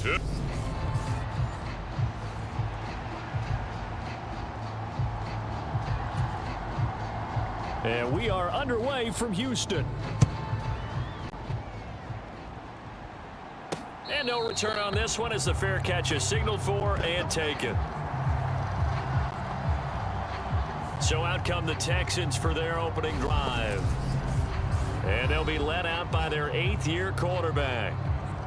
2. And we are underway from Houston. And no return on this one as the fair catch is signaled for and taken. So out come the Texans for their opening drive. And they'll be led out by their 8th-year quarterback.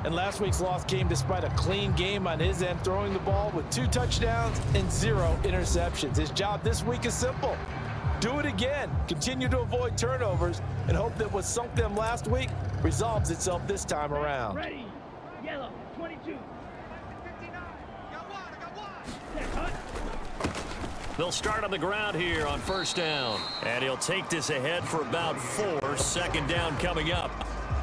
And last week's loss came despite a clean game on his end, throwing the ball with 2 touchdowns and 0 interceptions. His job this week is simple. Do it again. Continue to avoid turnovers and hope that what sunk them last week resolves itself this time around. Ready. Yellow, 22. They'll start on the ground here on first down. And he'll take this ahead for about 4. Second down coming up.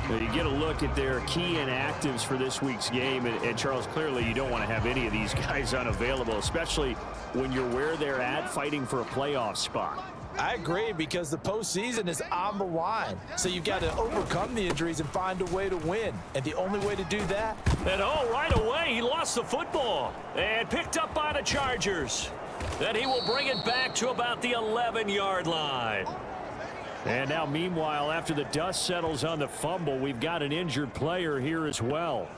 Well, you get a look at their key inactives for this week's game. And Charles, clearly you don't want to have any of these guys unavailable, especially when you're where they're at fighting for a playoff spot. I agree, because the postseason is on the line. So you've got to overcome the injuries and find a way to win. And the only way to do that. And right away, he lost the football. And picked up by the Chargers. Then he will bring it back to about the 11-yard line. And now, meanwhile, after the dust settles on the fumble, we've got an injured player here as well.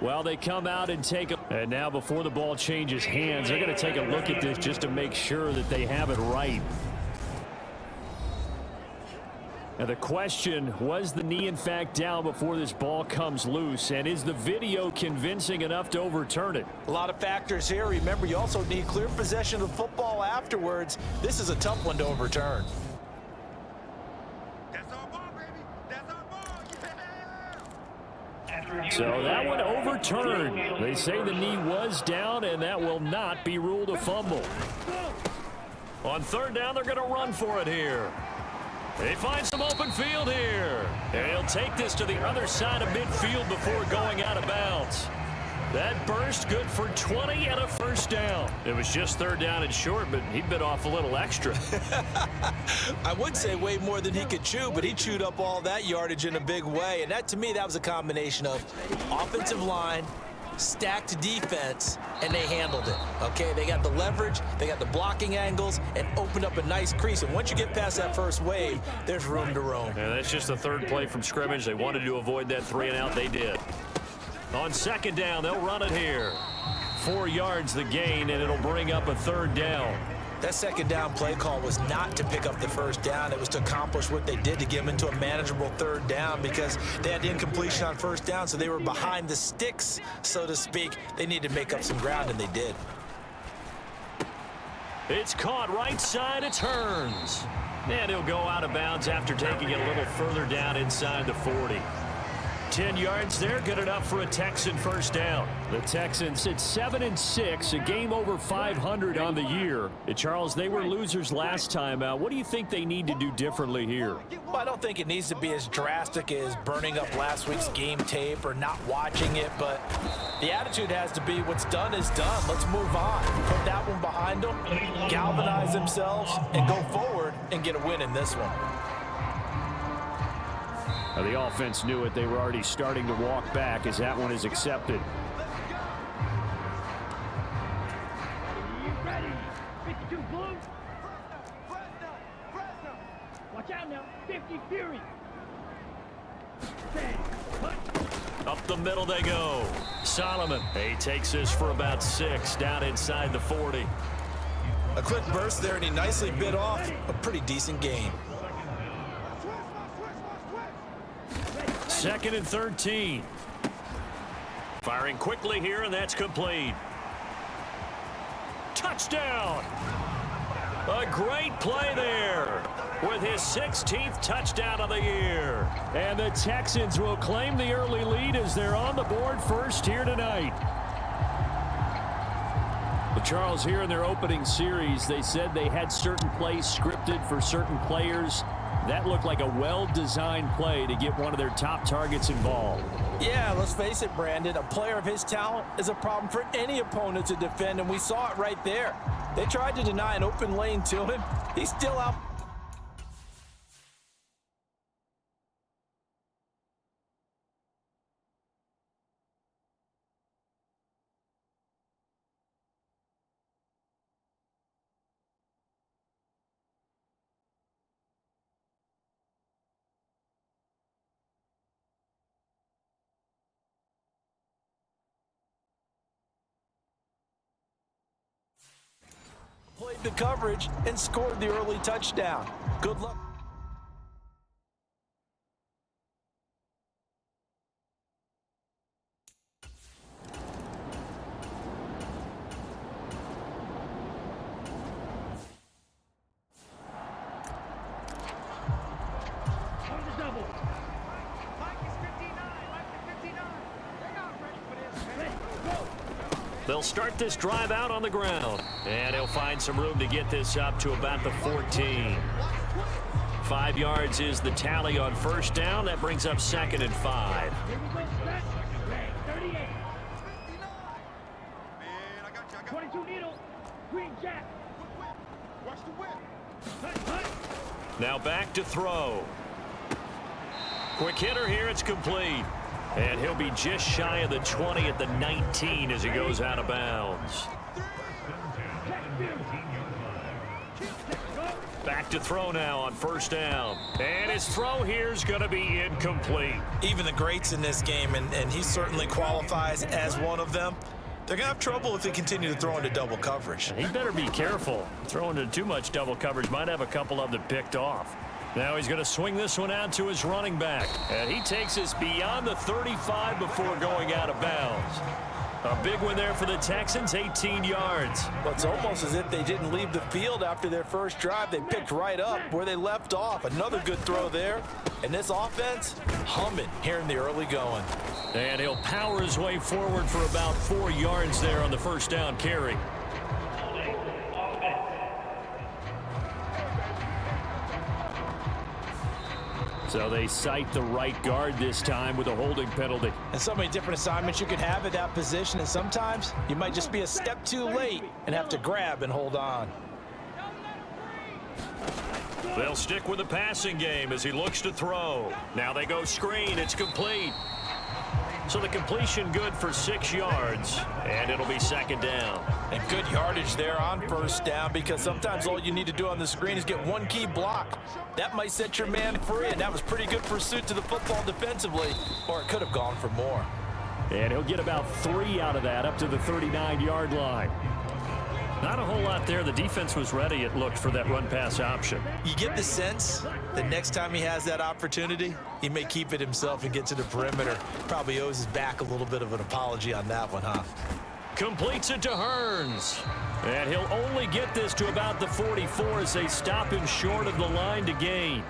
Well, they come out and take a... And now before the ball changes hands, they're going to take a look at this just to make sure that they have it right. Now the question, was the knee in fact down before this ball comes loose? And is the video convincing enough to overturn it? A lot of factors here. Remember, you also need clear possession of the football afterwards. This is a tough one to overturn. That's our ball, baby. That's our ball. Yeah. So that one overturned. They say the knee was down, and that will not be ruled a fumble. On third down, they're going to run for it here. They find some open field here. And he'll take this to the other side of midfield before going out of bounds. That burst good for 20 and a first down. It was just third down and short, but he bit off a little extra. I would say way more than he could chew, but he chewed up all that yardage in a big way. And that, to me, that was a combination of offensive line, stacked defense, and they handled it. Okay, they got the leverage, they got the blocking angles, and opened up a nice crease. And once you get past that first wave, there's room to roam. And that's just the third play from scrimmage. They wanted to avoid that 3-and-out. They did. On second down, they'll run it here. 4 yards the gain, and it'll bring up a third down. That second down play call was not to pick up the first down. It was to accomplish what they did, to get them into a manageable third down, because they had the incompletion on first down, so they were behind the sticks, so to speak. They needed to make up some ground, and they did. It's caught right side. It turns. And he'll go out of bounds after taking it a little further down inside the 40. 10 yards there, good enough for a Texan first down. The Texans, it's 7-6, a game over 500 on the year. Charles, they were losers last time out. What do you think they need to do differently here? Well, I don't think it needs to be as drastic as burning up last week's game tape or not watching it, but the attitude has to be what's done is done. Let's move on. Put that one behind them, galvanize themselves, and go forward and get a win in this one. The offense knew it. They were already starting to walk back as that one is accepted. Ready. 52 blue. Watch out now. 50 Fury. Up the middle they go. Solomon. He takes this for about 6 down inside the 40. A quick burst there, and he nicely bit off a pretty decent gain. 2nd and 13. Firing quickly here, and that's complete. Touchdown! A great play there with his 16th touchdown of the year. And the Texans will claim the early lead as they're on the board first here tonight. But Charles, here in their opening series, they said they had certain plays scripted for certain players. That looked like a well-designed play to get one of their top targets involved. Yeah, let's face it, Brandon. A player of his talent is a problem for any opponent to defend, and we saw it right there. They tried to deny an open lane to him. He's still out the coverage and scored the early touchdown. Good luck. On the double. Mike is 59. Mike is 59. They're not ready for this. Ready, go. They'll start this drive out on the ground. And he'll find some room to get this up to about the 14. 5 yards is the tally on first down. That brings up 2nd and 5. Here we go, stretch. Ready, 38. 59. Man, I got you. 22 needle. Green jack. Quick whip. Watch the whip. Hut, hut. Now back to throw. Quick hitter here. It's complete. And he'll be just shy of the 20 at the 19 as he goes out of bounds. Back to throw now on first down. And his throw here is going to be incomplete. Even the greats in this game, and he certainly qualifies as one of them, they're going to have trouble if they continue to throw into double coverage. He better be careful. Throwing into too much double coverage might have a couple of them picked off. Now he's going to swing this one out to his running back. And he takes us beyond the 35 before going out of bounds. A big one there for the Texans, 18 yards. Well, it's almost as if they didn't leave the field after their first drive. They picked right up where they left off. Another good throw there. And this offense, humming here in the early going. And he'll power his way forward for about 4 yards there on the first down carry. So they cite the right guard this time with a holding penalty. And so many different assignments you could have at that position, and sometimes you might just be a step too late and have to grab and hold on. They'll stick with the passing game as he looks to throw. Now they go screen. It's complete. So the completion good for 6 yards, and it'll be 2nd down. And good yardage there on first down, because sometimes all you need to do on the screen is get one key block. That might set your man free, and that was pretty good pursuit to the football defensively, or it could have gone for more. And he'll get about 3 out of that up to the 39-yard line. Not a whole lot there. The defense was ready, it looked, for that run-pass option. You get the sense that next time he has that opportunity, he may keep it himself and get to the perimeter. Probably owes his back a little bit of an apology on that one, huh? Completes it to Hearns. And he'll only get this to about the 44 as they stop him short of the line to gain.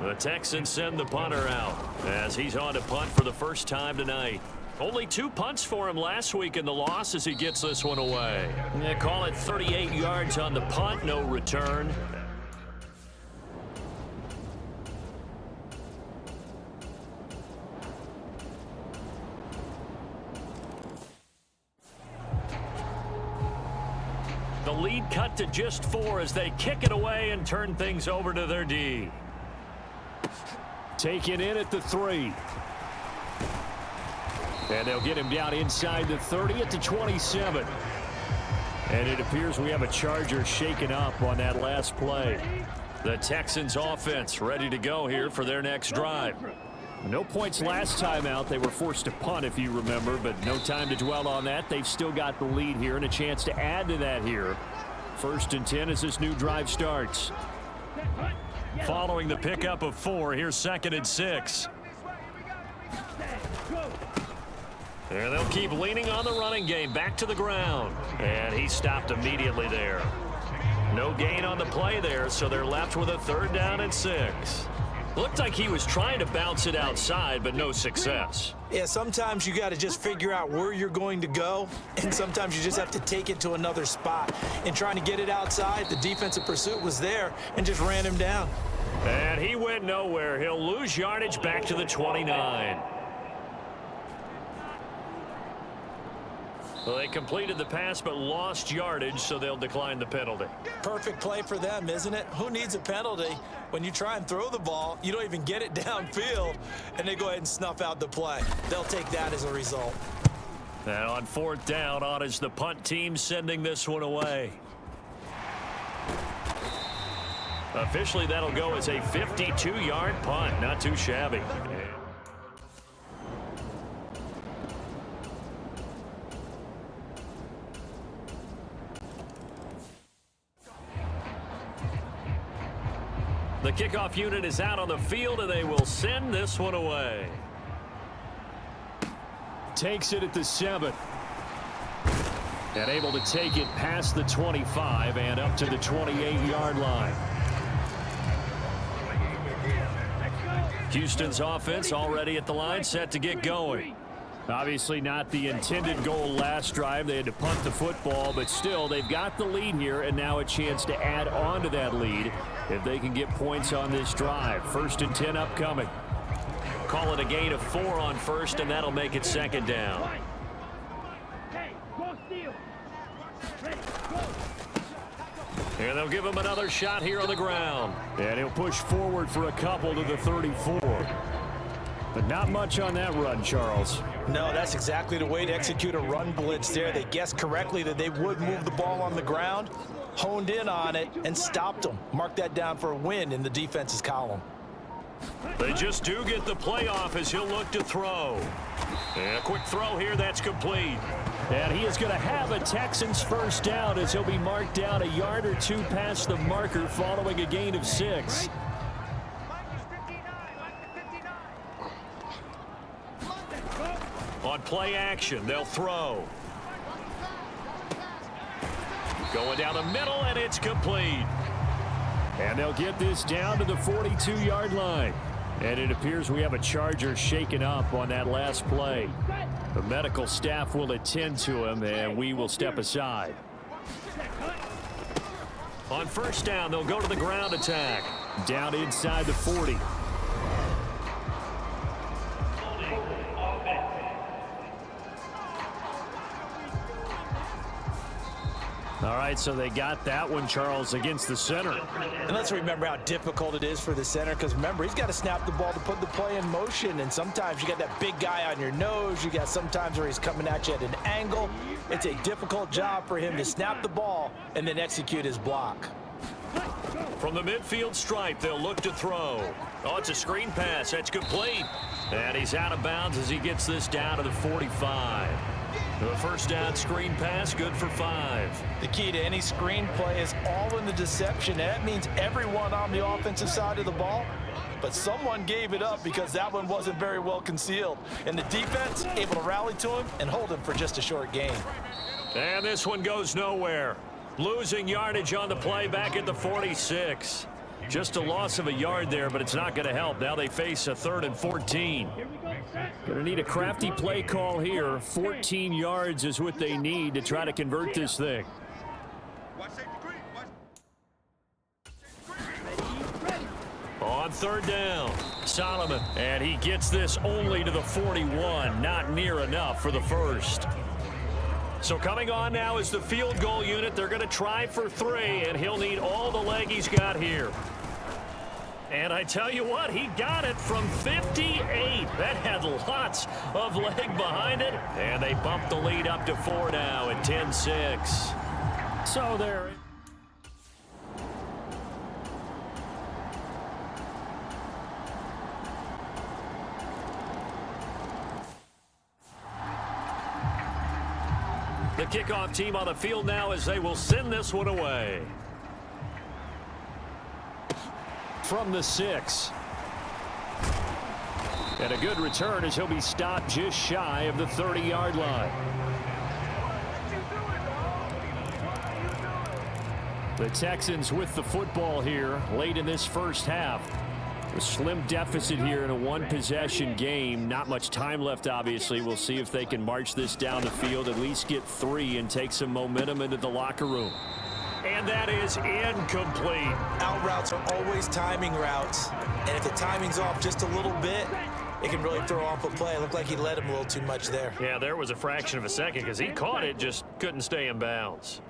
The Texans send the punter out as he's on to punt for the first time tonight. Only 2 punts for him last week in the loss as he gets this one away. They call it 38 yards on the punt, no return. The lead cut to just 4 as they kick it away and turn things over to their D. Taken in at the 3. And they'll get him down inside the 30 at the 27. And it appears we have a Charger shaken up on that last play. The Texans offense ready to go here for their next drive. No points last time out. They were forced to punt, if you remember, but no time to dwell on that. They've still got the lead here and a chance to add to that here. 1st and 10 as this new drive starts. Following the pickup of 4, here's 2nd and 6. And they'll keep leaning on the running game back to the ground. And he stopped immediately there. No gain on the play there, so they're left with a 3rd down and 6. Looked like he was trying to bounce it outside, but no success. Yeah, sometimes you got to just figure out where you're going to go, and sometimes you just have to take it to another spot. And trying to get it outside, the defensive pursuit was there and just ran him down. And he went nowhere. He'll lose yardage back to the 29. Well, they completed the pass but lost yardage, so they'll decline the penalty. Perfect play for them, isn't it? Who needs a penalty? When you try and throw the ball, you don't even get it downfield, and they go ahead and snuff out the play. They'll take that as a result. And on 4th down, on is the punt team sending this one away. Officially, that'll go as a 52-yard punt. Not too shabby. kickoff unit is out on the field, and they will send this one away. Takes it at the 7. And able to take it past the 25 and up to the 28-yard line. Houston's offense already at the line, set to get going. Obviously not the intended goal last drive. They had to punt the football, but still they've got the lead here, and now a chance to add on to that lead if they can get points on this drive. 1st and 10 upcoming. Call it a gain of 4 on first, and that'll make it 2nd down. And they'll give him another shot here on the ground. And he'll push forward for a couple to the 34. But not much on that run, Charles. No, that's exactly the way to execute a run blitz there. They guessed correctly that they would move the ball on the ground, honed in on it, and stopped them. Mark that down for a win in the defense's column. They just do get the playoff as he'll look to throw. And a quick throw here, that's complete. And he is going to have a Texans first down as he'll be marked down a yard or 2 past the marker following a gain of 6. On play action, they'll throw. Going down the middle, and it's complete. And they'll get this down to the 42-yard line. And it appears we have a Charger shaken up on that last play. The medical staff will attend to him, and we will step aside. On first down, they'll go to the ground attack. Down inside the 40. All right, so they got that one, Charles, against the center. And let's remember how difficult it is for the center, because remember, he's got to snap the ball to put the play in motion, and sometimes you got that big guy on your nose. You got sometimes where he's coming at you at an angle. It's a difficult job for him to snap the ball and then execute his block. From the midfield stripe, they'll look to throw. Oh, it's a screen pass. That's complete. And he's out of bounds as he gets this down to the 45. The first down screen pass, good for 5. The key to any screen play is all in the deception. That means everyone on the offensive side of the ball, but someone gave it up because that one wasn't very well concealed. And the defense able to rally to him and hold him for just a short gain. And this one goes nowhere. Losing yardage on the play back at the 46. Just a loss of a yard there, but it's not going to help. Now they face a 3rd and 14. Going to need a crafty play call here. 14 yards is what they need to try to convert this thing. On 3rd down, Solomon. And he gets this only to the 41. Not near enough for the first. So coming on now is the field goal unit. They're going to try for 3, and he'll need all the leg he's got here. And I tell you what, he got it from 58. That had lots of leg behind it. And they bump the lead up to 4 now at 10-6. So there. The kickoff team on the field now as they will send this one away. From the 6. And a good return as he'll be stopped just shy of the 30-yard line. The Texans with the football here late in this first half. A slim deficit here in a one-possession game. Not much time left, obviously. We'll see if they can march this down the field, at least get 3 and take some momentum into the locker room. And that is incomplete. Out routes are always timing routes. And if the timing's off just a little bit, it can really throw off a play. It looked like he led him a little too much there. Yeah, there was a fraction of a second because he caught it, just couldn't stay in bounds.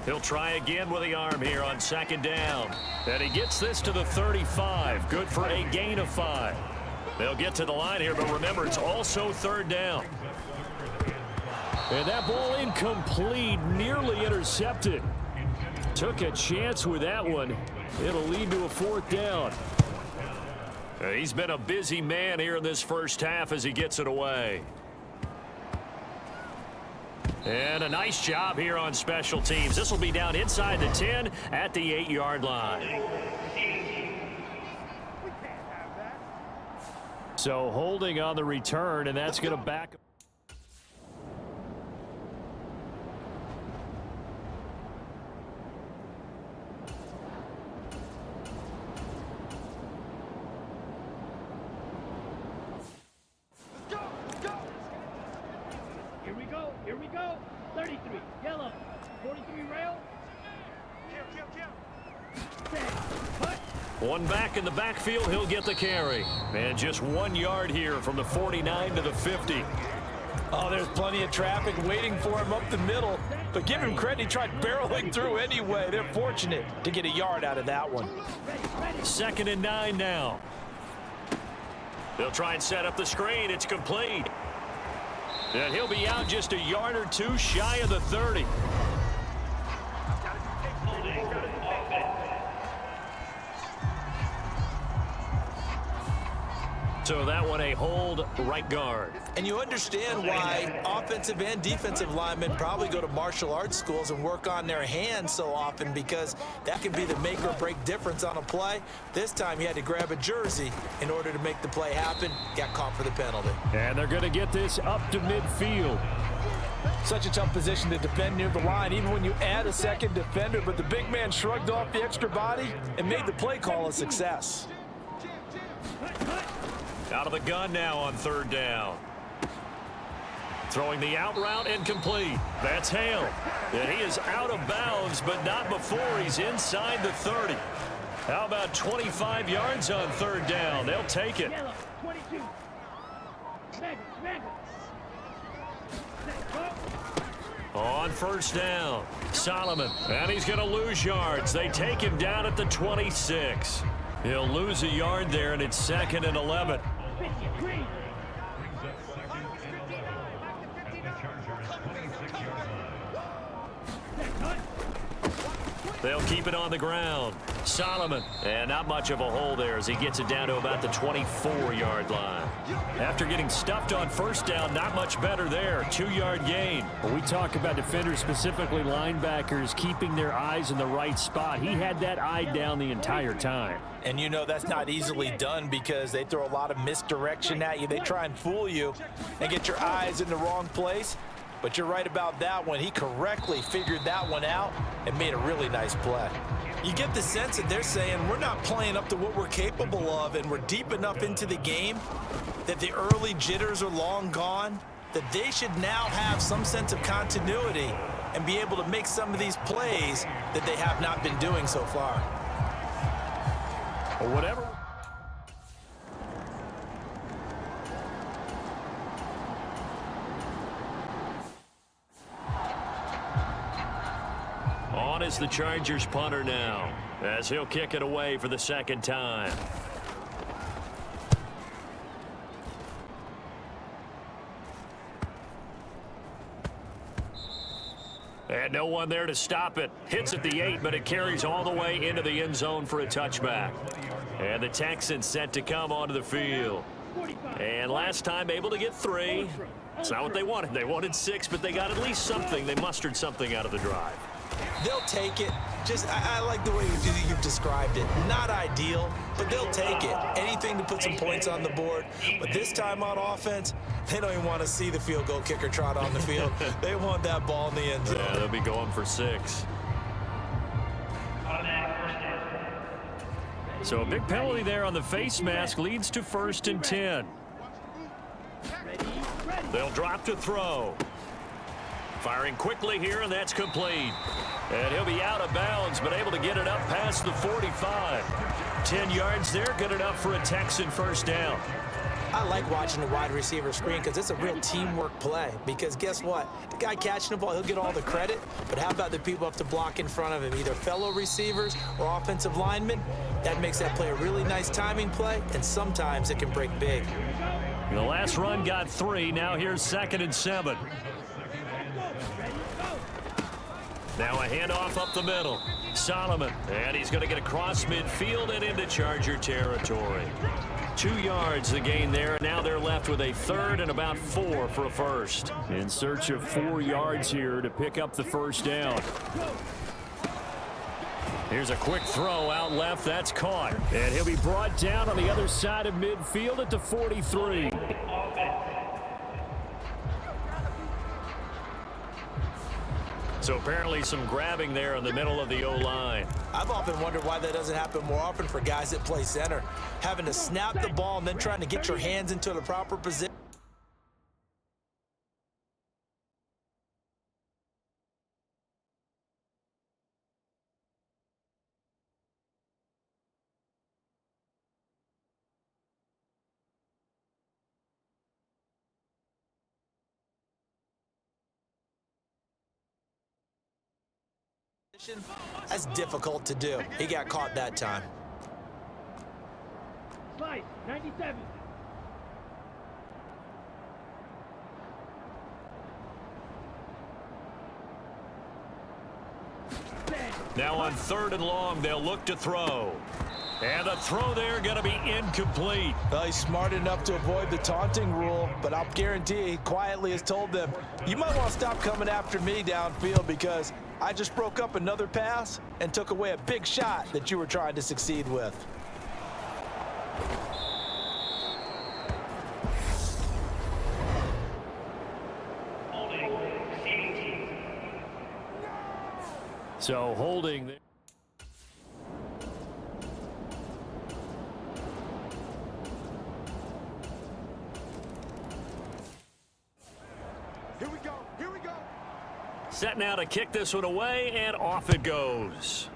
He'll try again with the arm here on 2nd down. And he gets this to the 35. Good for a gain of 5. They'll get to the line here, but remember, it's also 3rd down. And that ball incomplete, nearly intercepted. Took a chance with that one. It'll lead to a 4th down. He's been a busy man here in this first half as he gets it away. And a nice job here on special teams. This will be down inside the 10 at the 8-yard line. So holding on the return, and that's going to back. Here we go. Here we go. 33. Yellow. 43 rail. Set. Cut. One back in the backfield, he'll get the carry. And just 1 yard here from the 49 to the 50. Oh, there's plenty of traffic waiting for him up the middle. But give him credit, he tried barreling through anyway. They're fortunate to get a yard out of that one. 2nd and 9 now. They'll try and set up the screen. It's complete. And he'll be out just a yard or two shy of the 30. So that one a hold right guard. And you understand why offensive and defensive linemen probably go to martial arts schools and work on their hands so often, because that can be the make or break difference on a play. This time he had to grab a jersey in order to make the play happen. Got caught for the penalty. And they're going to get this up to midfield. Such a tough position to defend near the line, even when you add a second defender. But the big man shrugged off the extra body and made the play call a success. Out of the gun now on 3rd down. Throwing the out route, incomplete. That's Hale. And he is out of bounds, but not before he's inside the 30. How about 25 yards on 3rd down? They'll take it. Yellow. 22. Maggots. On 1st down, Solomon. And he's going to lose yards. They take him down at the 26. He'll lose a yard there, and it's 2nd and 11. They'll keep it on the ground. Solomon. And not much of a hole there as he gets it down to about the 24-yard line. After getting stuffed on 1st down, not much better there. 2-yard gain. When we talk about defenders, specifically linebackers, keeping their eyes in the right spot, he had that eye down the entire time. And you know that's not easily done, because they throw a lot of misdirection at you. They try and fool you and get your eyes in the wrong place. But you're right about that one. He correctly figured that one out and made a really nice play. You get the sense that they're saying we're not playing up to what we're capable of, and we're deep enough into the game that the early jitters are long gone, that they should now have some sense of continuity and be able to make some of these plays that they have not been doing so far. Or whatever. On is the Chargers punter now, as he'll kick it away for the 2nd time. And no one there to stop it. Hits at the 8, but it carries all the way into the end zone for a touchback. And the Texans set to come onto the field. And last time able to get 3. It's not what they wanted. They wanted 6, but they got at least something. They mustered something out of the drive. They'll take it. I like the way you've described it. Not ideal, but they'll take it. Anything to put some points on the board. But this time on offense, they don't even want to see the field goal kicker trot on the field. They want that ball in the end zone. Yeah, they'll be going for 6. So a big penalty there on the face mask leads to 1st and 10. They'll drop to throw. Firing quickly here, and that's complete. And he'll be out of bounds, but able to get it up past the 45. 10 yards there, good enough for a Texan 1st down. I like watching the wide receiver screen because it's a real teamwork play. Because guess what? The guy catching the ball, he'll get all the credit. But how about the people up to block in front of him, either fellow receivers or offensive linemen? That makes that play a really nice timing play, and sometimes it can break big. The last run got 3. Now here's 2nd and 7. Now a handoff up the middle. Solomon, and he's going to get across midfield and into Charger territory. 2 yards the gain there. Now they're left with a third and about 4 for a first. In search of 4 yards here to pick up the first down. Here's a quick throw out left. That's caught. And he'll be brought down on the other side of midfield at the 43. So apparently some grabbing there in the middle of the O-line. I've often wondered why that doesn't happen more often for guys that play center. Having to snap the ball and then trying to get your hands into the proper position. That's difficult to do. He got caught that time. Slice, 97. Now on 3rd and long, they'll look to throw. And the throw there going to be incomplete. Well, he's smart enough to avoid the taunting rule, but I'll guarantee he quietly has told them, you might want to stop coming after me downfield because I just broke up another pass and took away a big shot that you were trying to succeed with. So holding there. Here we go. Here we go. Set now to kick this one away, and off it goes.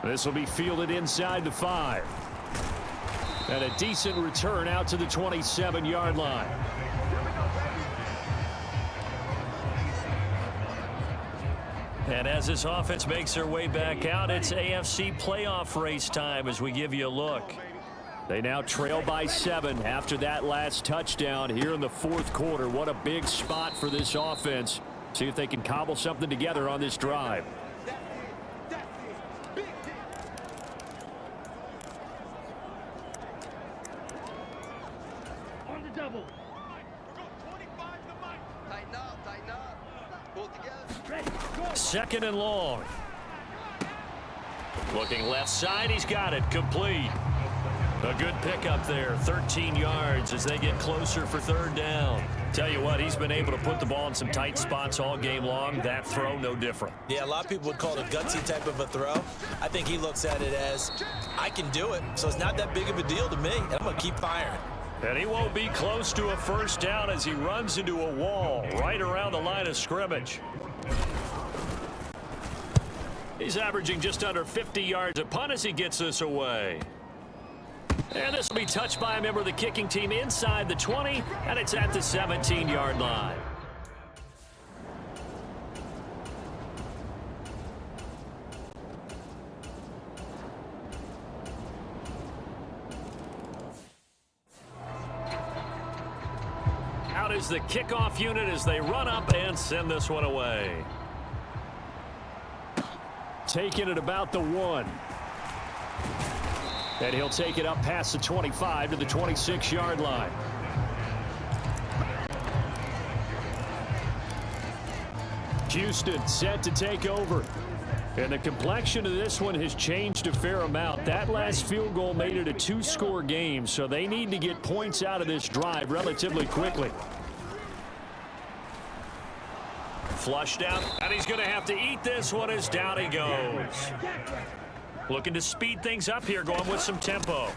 This will be fielded inside the 5. And a decent return out to the 27-yard line. And as this offense makes their way back out, it's AFC playoff race time as we give you a look. They now trail by 7 after that last touchdown here in the 4th quarter. What a big spot for this offense. See if they can cobble something together on this drive. On the double. Tighten up, tighten up. Pull together. Ready, go. 2nd and long. Looking left side, he's got it, complete. A good pickup there, 13 yards as they get closer for 3rd down. Tell you what, he's been able to put the ball in some tight spots all game long. That throw, no different. Yeah, a lot of people would call it a gutsy type of a throw. I think he looks at it as, I can do it, so it's not that big of a deal to me, and I'm going to keep firing. And he won't be close to a first down as he runs into a wall right around the line of scrimmage. He's averaging just under 50 yards a punt as he gets this away. And this will be touched by a member of the kicking team inside the 20, and it's at the 17-yard line. Out is the kickoff unit as they run up and send this one away. Taking it about the 1. And he'll take it up past the 25 to the 26-yard line. Houston set to take over. And the complexion of this one has changed a fair amount. That last field goal made it a 2-score game, so they need to get points out of this drive relatively quickly. Flushed out, and he's going to have to eat this one as down he goes. Looking to speed things up here, going with some tempo.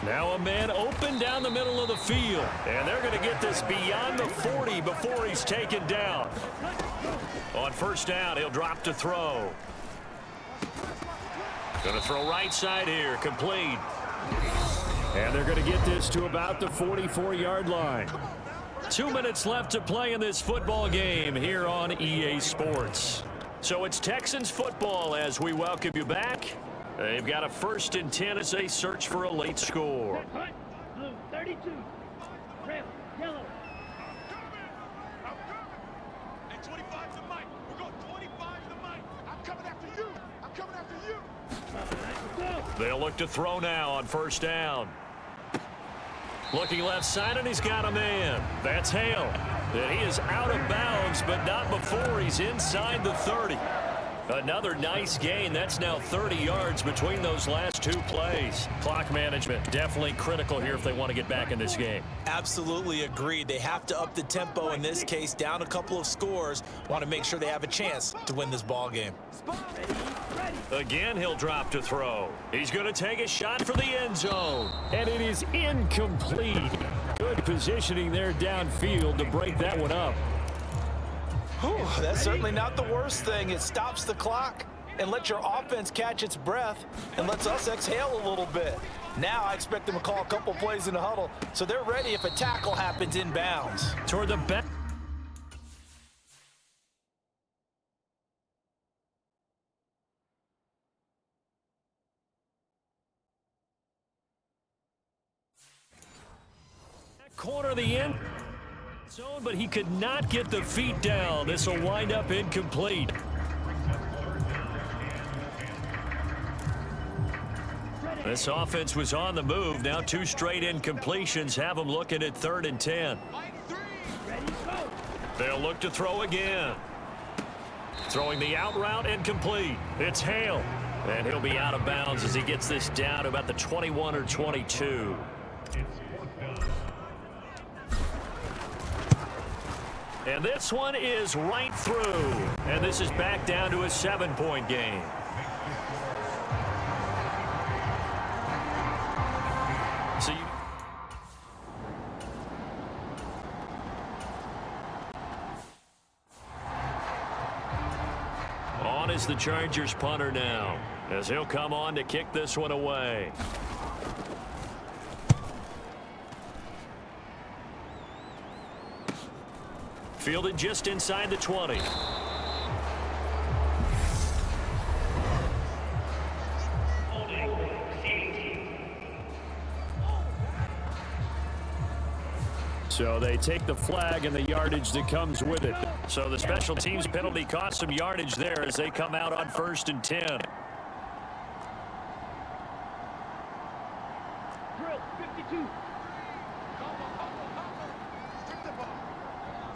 Now a man open down the middle of the field. And they're going to get this beyond the 40 before he's taken down. On 1st down, he'll drop to throw. Going to throw right side here, complete. And they're going to get this to about the 44-yard line. 2 minutes left to play in this football game here on EA Sports. So it's Texans football as we welcome you back. They've got a 1st and 10 as they search for a late score. Hunt, blue, 32. Red, yellow. And 25 to Mike. We're going 25 to Mike. I'm coming after you. I'm coming after you. They'll look to throw now on first down. Looking left side, and he's got a man. That's Hale. And he is out of bounds, but not before he's inside the 30. Another nice gain. That's now 30 yards between those last two plays. Clock management definitely critical here if they want to get back in this game. Absolutely agreed. They have to up the tempo in this case, down a couple of scores. Want to make sure they have a chance to win this ball game. Again, he'll drop to throw. He's going to take a shot for the end zone. And it is incomplete. Good positioning there downfield to break that one up. Whew, that's certainly not the worst thing. It stops the clock and lets your offense catch its breath and lets us exhale a little bit. Now I expect them to call a couple plays in the huddle so they're ready if a tackle happens inbounds. Toward the back. Corner of the end zone, but he could not get the feet down. This will wind up incomplete. This offense was on the move. Now two straight incompletions have them looking at 3rd and 10. They'll look to throw again. Throwing the out route incomplete. It's Hale. And he'll be out of bounds as he gets this down to about the 21 or 22. And this one is right through. And this is back down to a 7-point game. So on is the Chargers punter now, as he'll come on to kick this one away. Fielded just inside the 20. So they take the flag and the yardage that comes with it. So the special teams penalty cost some yardage there as they come out on 1st and 10. Drill, 52.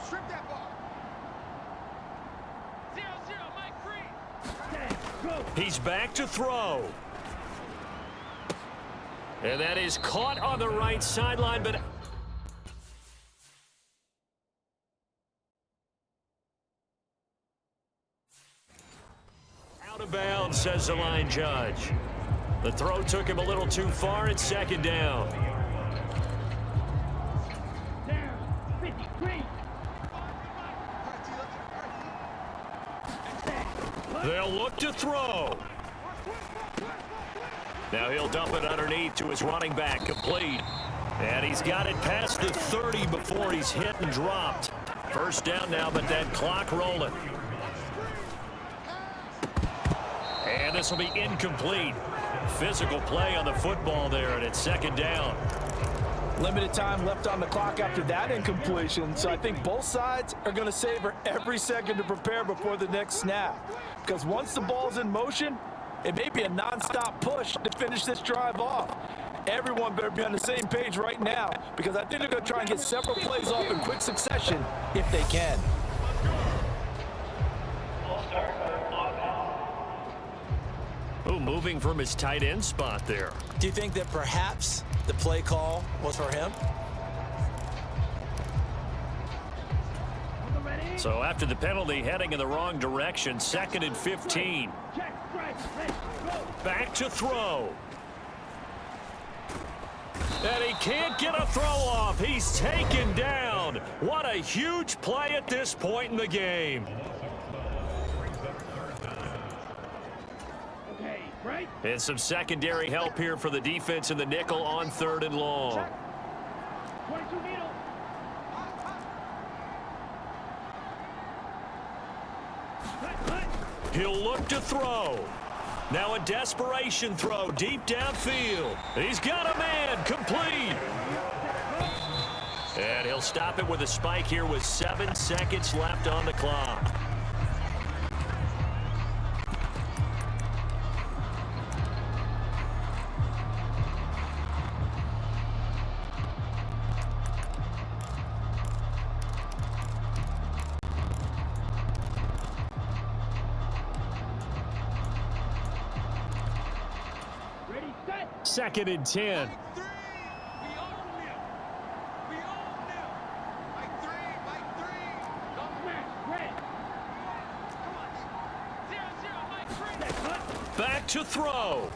Strip that ball. 0-0, Mike free. He's back to throw. And that is caught on the right sideline, but out of bounds, says the line judge. The throw took him a little too far. It's 2nd down. Down, 53. They'll look to throw. Now he'll dump it underneath to his running back, complete. And he's got it past the 30 before he's hit and dropped. 1st down now, but that clock rolling. And this will be incomplete. Physical play on the football there, and it's 2nd down. Limited time left on the clock after that incompletion, so I think both sides are going to savor every second to prepare before the next snap. Because once the ball's in motion, it may be a nonstop push to finish this drive off. Everyone better be on the same page right now, because I think they're going to try and get several plays off in quick succession if they can. Ooh, moving from his tight end spot there. Do you think that perhaps the play call was for him? So after the penalty, heading in the wrong direction, 2nd and 15. Back to throw. And he can't get a throw off. He's taken down. What a huge play at this point in the game. And some secondary help here for the defense in the nickel on 3rd and long. 22 needle. He'll look to throw. Now a desperation throw deep downfield. He's got a man, complete. And he'll stop it with a spike here with 7 seconds left on the clock. 2nd and 10. Back to throw.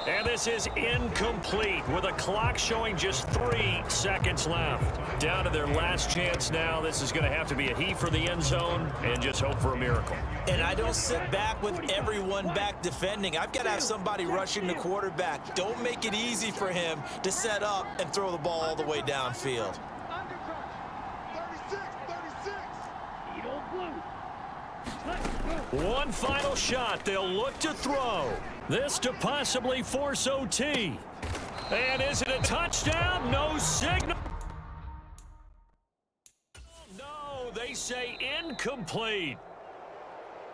And this is incomplete with a clock showing just 3 seconds left. Down to their last chance now. This is going to have to be a heave for the end zone and just hope for a miracle. And I don't sit back with everyone back defending. I've got to have somebody rushing the quarterback. Don't make it easy for him to set up and throw the ball all the way downfield. One final shot. They'll look to throw. This to possibly force OT. And is it a touchdown? No signal. No, they say incomplete.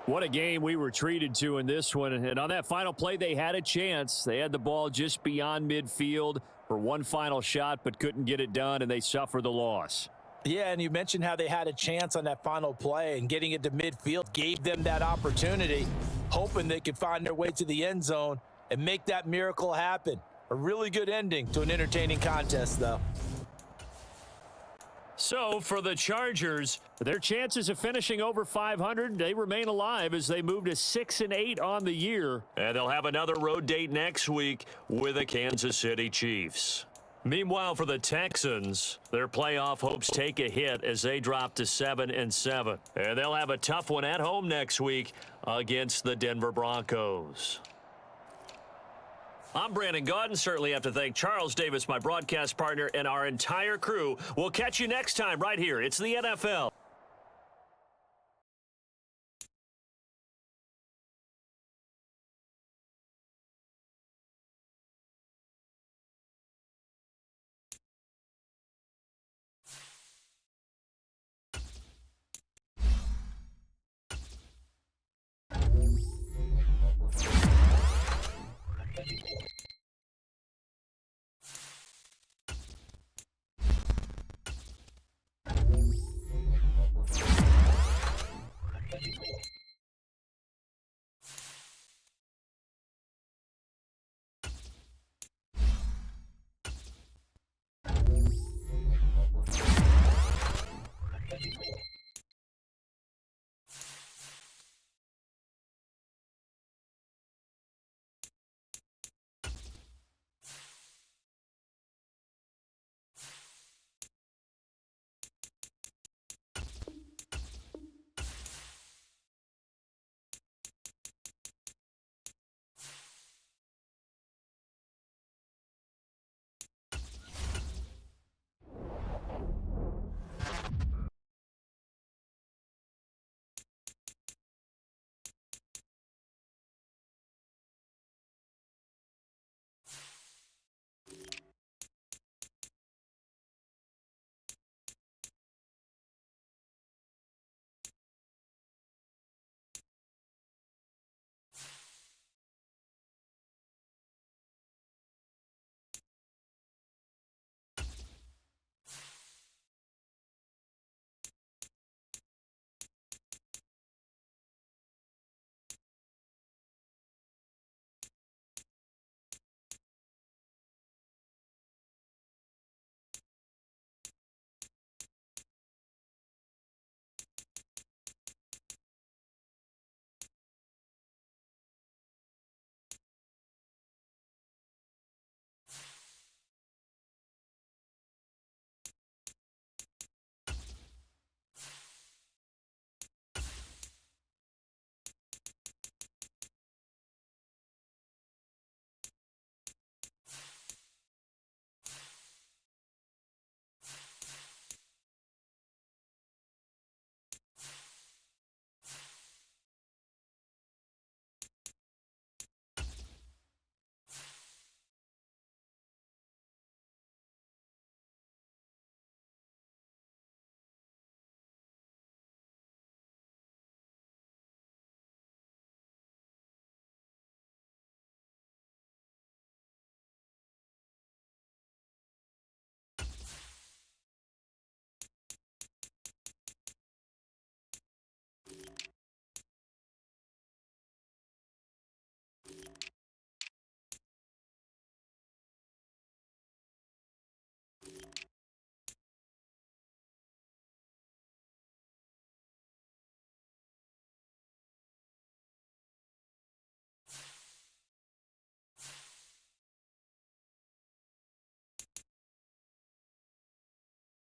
What a game we were treated to in this one. And on that final play, they had a chance. They had the ball just beyond midfield for one final shot, but couldn't get it done, and they suffer the loss. Yeah, and you mentioned how they had a chance on that final play, and getting it to midfield gave them that opportunity, hoping they could find their way to the end zone and make that miracle happen. A really good ending to an entertaining contest, though. So for the Chargers, their chances of finishing over 500, they remain alive as they move to 6-8 on the year. And they'll have another road date next week with the Kansas City Chiefs. Meanwhile, for the Texans, their playoff hopes take a hit as they drop to 7-7. And they'll have a tough one at home next week against the Denver Broncos. I'm Brandon Gaudin. Certainly have to thank Charles Davis, my broadcast partner, and our entire crew. We'll catch you next time right here. It's the NFL.